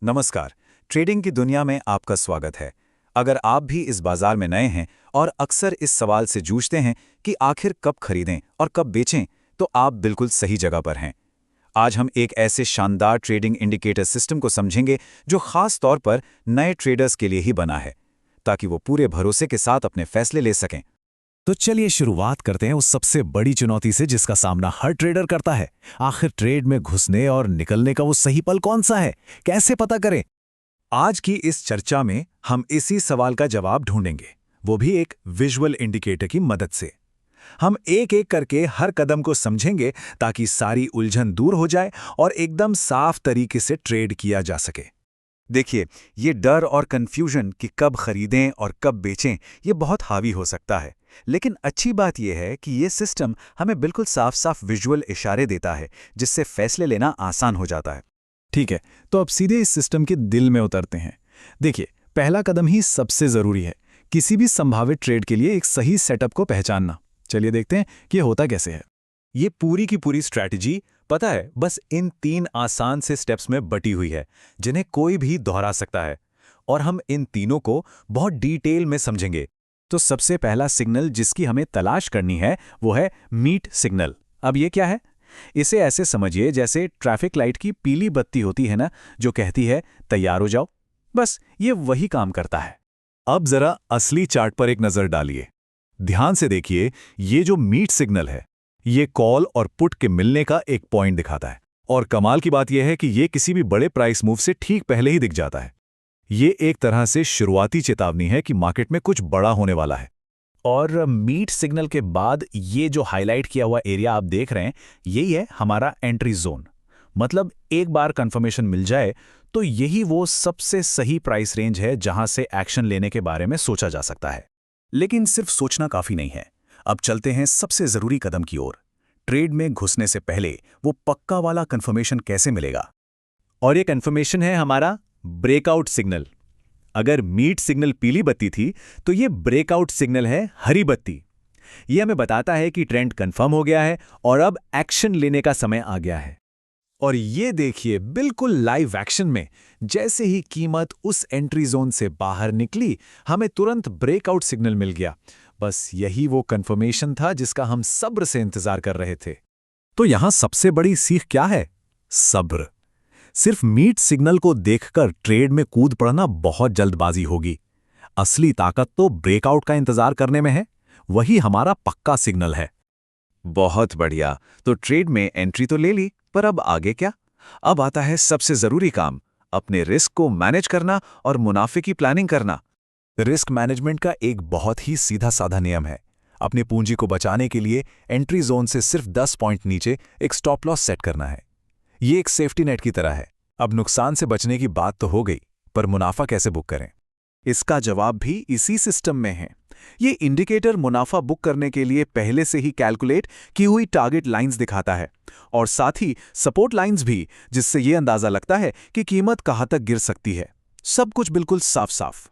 नमस्कार। ट्रेडिंग की दुनिया में आपका स्वागत है। अगर आप भी इस बाजार में नए हैं और अक्सर इस सवाल से जूझते हैं कि आखिर कब खरीदें और कब बेचें, तो आप बिल्कुल सही जगह पर हैं। आज हम एक ऐसे शानदार ट्रेडिंग इंडिकेटर सिस्टम को समझेंगे जो खास तौर पर नए ट्रेडर्स के लिए ही बना है, ताकि वो पूरे भरोसे के साथ अपने फैसले ले सकें। तो चलिए शुरुआत करते हैं उस सबसे बड़ी चुनौती से जिसका सामना हर ट्रेडर करता है। आखिर ट्रेड में घुसने और निकलने का वो सही पल कौन सा है, कैसे पता करें? आज की इस चर्चा में हम इसी सवाल का जवाब ढूंढेंगे, वो भी एक विजुअल इंडिकेटर की मदद से। हम एक एक करके हर कदम को समझेंगे ताकि सारी उलझन दूर हो जाए और एकदम साफ तरीके से ट्रेड किया जा सके। देखिए, ये डर और कंफ्यूजन कि कब खरीदें और कब बेचें, ये बहुत हावी हो सकता है। लेकिन अच्छी बात यह है कि ये सिस्टम हमें बिल्कुल साफ साफ विजुअल इशारे देता है, जिससे फैसले लेना आसान हो जाता है। ठीक है, तो अब सीधे इस सिस्टम के दिल में उतरते हैं। देखिए, पहला कदम ही सबसे जरूरी है, किसी भी संभावित ट्रेड के लिए एक सही सेटअप को पहचानना। चलिए देखते हैं कि ये होता कैसे है। ये पूरी की पूरी स्ट्रैटेजी, पता है, बस इन 3 आसान से स्टेप्स में बटी हुई है, जिन्हें कोई भी दोहरा सकता है। और हम इन तीनों को बहुत डिटेल में समझेंगे। तो सबसे पहला सिग्नल जिसकी हमें तलाश करनी है वो है मीट सिग्नल। अब ये क्या है? इसे ऐसे समझिए जैसे ट्रैफिक लाइट की पीली बत्ती होती है ना, जो कहती है तैयार हो जाओ। बस ये वही काम करता है। अब जरा असली चार्ट पर एक नजर डालिए। ध्यान से देखिए, ये जो मीट सिग्नल है, ये कॉल और पुट के मिलने का एक पॉइंट दिखाता है। और कमाल की बात यह है कि ये किसी भी बड़े प्राइस मूव से ठीक पहले ही दिख जाता है। ये एक तरह से शुरुआती चेतावनी है कि मार्केट में कुछ बड़ा होने वाला है। और मीट सिग्नल के बाद ये जो हाईलाइट किया हुआ एरिया आप देख रहे हैं, यही है हमारा एंट्री जोन। मतलब एक बार कंफर्मेशन मिल जाए तो यही वो सबसे सही प्राइस रेंज है जहां से एक्शन लेने के बारे में सोचा जा सकता है। लेकिन सिर्फ सोचना काफी नहीं है। अब चलते हैं सबसे जरूरी कदम की ओर। ट्रेड में घुसने से पहले वो पक्का वाला कंफर्मेशन कैसे मिलेगा? और ये कंफर्मेशन है हमारा ब्रेकआउट सिग्नल। अगर मीट सिग्नल पीली बत्ती थी, तो ये ब्रेकआउट सिग्नल है हरी बत्ती। ये हमें बताता है कि ट्रेंड कंफर्म हो गया है और अब एक्शन लेने का समय आ गया है। और ये देखिए, बिल्कुल लाइव एक्शन में, जैसे ही कीमत उस एंट्री जोन से बाहर निकली, हमें तुरंत ब्रेकआउट सिग्नल मिल गया। बस यही वो कंफर्मेशन था जिसका हम सब्र से इंतजार कर रहे थे। तो यहां सबसे बड़ी सीख क्या है? सब्र। सिर्फ मीट सिग्नल को देखकर ट्रेड में कूद पड़ना बहुत जल्दबाजी होगी। असली ताकत तो ब्रेकआउट का इंतजार करने में है। वही हमारा पक्का सिग्नल है। बहुत बढ़िया। तो ट्रेड में एंट्री तो ले ली, पर अब आगे क्या? अब आता है सबसे जरूरी काम, अपने रिस्क को मैनेज करना और मुनाफे की प्लानिंग करना। रिस्क मैनेजमेंट का एक बहुत ही सीधा साधा नियम है। अपनी पूंजी को बचाने के लिए एंट्री जोन से सिर्फ 10 पॉइंट नीचे एक स्टॉप लॉस सेट करना है। ये एक सेफ्टी नेट की तरह है। अब नुकसान से बचने की बात तो हो गई, पर मुनाफा कैसे बुक करें? इसका जवाब भी इसी सिस्टम में है। ये इंडिकेटर मुनाफा बुक करने के लिए पहले से ही कैलकुलेट की हुई टारगेट लाइंस दिखाता है, और साथ ही सपोर्ट लाइंस भी, जिससे ये अंदाजा लगता है कि कीमत कहां तक गिर सकती है। सब कुछ बिल्कुल साफ साफ।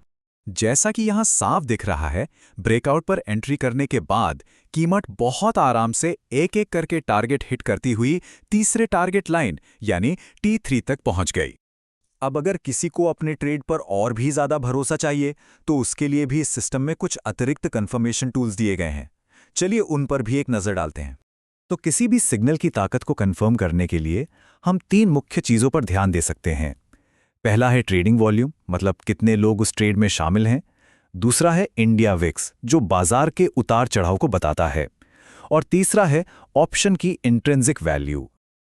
जैसा कि यहां साफ दिख रहा है, ब्रेकआउट पर एंट्री करने के बाद कीमत बहुत आराम से एक एक करके टारगेट हिट करती हुई तीसरे टारगेट लाइन यानी T3 तक पहुंच गई। अब अगर किसी को अपने ट्रेड पर और भी ज्यादा भरोसा चाहिए, तो उसके लिए भी इस सिस्टम में कुछ अतिरिक्त कंफर्मेशन टूल्स दिए गए हैं। चलिए उन पर भी एक नजर डालते हैं। तो किसी भी सिग्नल की ताकत को कंफर्म करने के लिए हम 3 मुख्य चीजों पर ध्यान दे सकते हैं। पहला है ट्रेडिंग वॉल्यूम, मतलब कितने लोग उस ट्रेड में शामिल हैं। दूसरा है इंडिया विक्स, जो बाजार के उतार चढ़ाव को बताता है। और तीसरा है ऑप्शन की इंट्रिंसिक वैल्यू।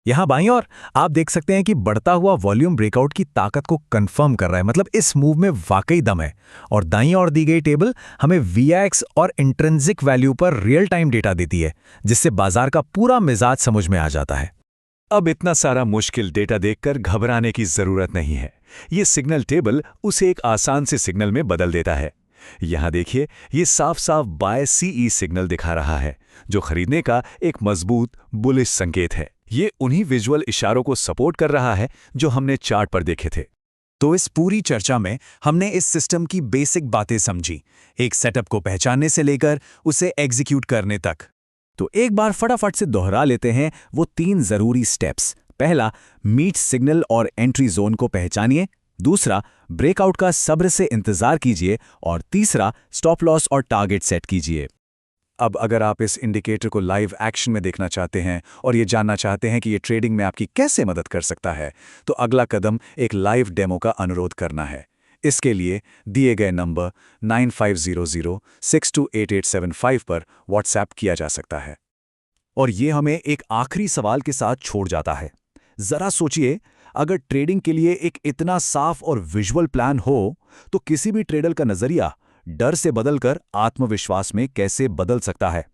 यहां बाईं ओर आप देख सकते हैं कि बढ़ता हुआ वॉल्यूम ब्रेकआउट की ताकत को कंफर्म कर रहा है, मतलब इस मूव में वाकई दम है। और दाईं ओर दी गई टेबल हमें वीआईएक्स और इंट्रिंसिक वैल्यू पर रियल टाइम डेटा देती है, जिससे बाजार का पूरा मिजाज समझ में आ जाता है। अब इतना सारा मुश्किल डेटा देखकर घबराने की जरूरत नहीं है। ये सिग्नल टेबल उसे एक आसान से सिग्नल में बदल देता है। यहां देखिए, ये साफ साफ बाय सीई सिग्नल दिखा रहा है, जो खरीदने का एक मजबूत बुलिश संकेत है। ये उन्हीं विजुअल इशारों को सपोर्ट कर रहा है जो हमने चार्ट पर देखे थे। तो इस पूरी चर्चा में हमने इस सिस्टम की बेसिक बातें समझी, एक सेटअप को पहचानने से लेकर उसे एग्जीक्यूट करने तक। तो एक बार फटाफट से दोहरा लेते हैं वो 3 जरूरी स्टेप्स। पहला, मीट सिग्नल और एंट्री जोन को पहचानिए। दूसरा, ब्रेकआउट का सब्र से इंतजार कीजिए और तीसरा, स्टॉप लॉस और टारगेट सेट कीजिए। अब अगर आप इस इंडिकेटर को लाइव एक्शन में देखना चाहते हैं और ये जानना चाहते हैं कि ये ट्रेडिंग में आपकी कैसे मदद कर सकता है, तो अगला कदम एक लाइव डेमो का अनुरोध करना है। इसके लिए दिए गए नंबर 9500628875 पर व्हाट्सएप किया जा सकता है। और ये हमें एक आखिरी सवाल के साथ छोड़ जाता है। जरा सोचिए, अगर ट्रेडिंग के लिए एक इतना साफ और विजुअल प्लान हो, तो किसी भी ट्रेडर का नजरिया डर से बदलकर आत्मविश्वास में कैसे बदल सकता है।